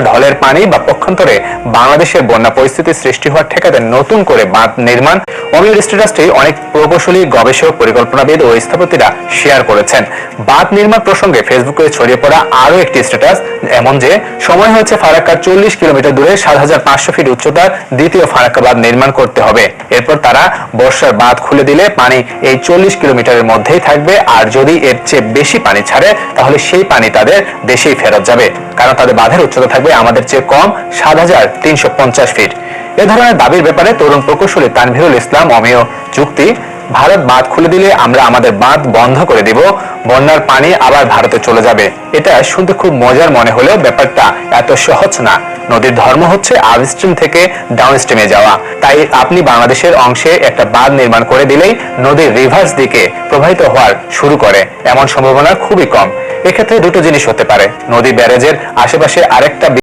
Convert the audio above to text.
ঢলের পানি বা পক্ষান্তরে বাংলাদেশের বন্যা পরিস্থিতি সৃষ্টি হওয়ার ঠেকাতে নতুন করে বাঁধ নির্মাণ। অমিয়র স্ট্যাটাসটি অনেক প্রকৌশলী, গবেষক, পরিকল্পনাবিদ ও স্থপতিরা শেয়ার করেছেন। বাঁধ নির্মাণ প্রসঙ্গে ফেসবুকে ছড়িয়ে পড়া আরও একটি স্ট্যাটাস এমন যে, সময় হয়েছে ফারাক্কার 40 কিলোমিটার দূরে 7,500 ফিট উচ্চতার দ্বিতীয় ফারাক্কা বাঁধ নির্মাণ করতে হবে। এরপর তারা বর্ষার বাঁধ খুলে দিলে পানি এই 40 কিলোমিটারের মধ্যেই থাকবে, আর যদি এর চেয়ে বেশি পানি ছাড়ে তাহলে সেই পানি তাদের দেশেই ফেরত যাবে, কারণ তাদের বাঁধের উচ্চতা থাকবে আমাদের চেয়ে কম 7,350 ফিট। এ ধরনের দাবির ব্যাপারে তরুণ প্রকৌশলী তানভীরুল ইসলাম অমিয় যুক্তি, ভারত বাঁধ খুলে দিলে আমরা আমাদের বাঁধ বন্ধ করে দিব, বন্যার পানি আবার ভারতে চলে যাবে। এটা শুনতে খুব মজার মনে হলেও ব্যাপারটা এত সহজ না। নদীর ধর্ম হচ্ছে আপস্ট্রিম থেকে ডাউনস্ট্রিমে যাওয়া। তাই আপনি বাংলাদেশের অংশে একটা বাঁধ নির্মাণ করে দিলেই নদীর রিভার্স দিকে প্রবাহিত হওয়ার শুরু করে, এমন সম্ভাবনা খুবই কম। এক্ষেত্রে দুটো জিনিস হতে পারে: নদী ব্যারেজের আশেপাশে আরেকটা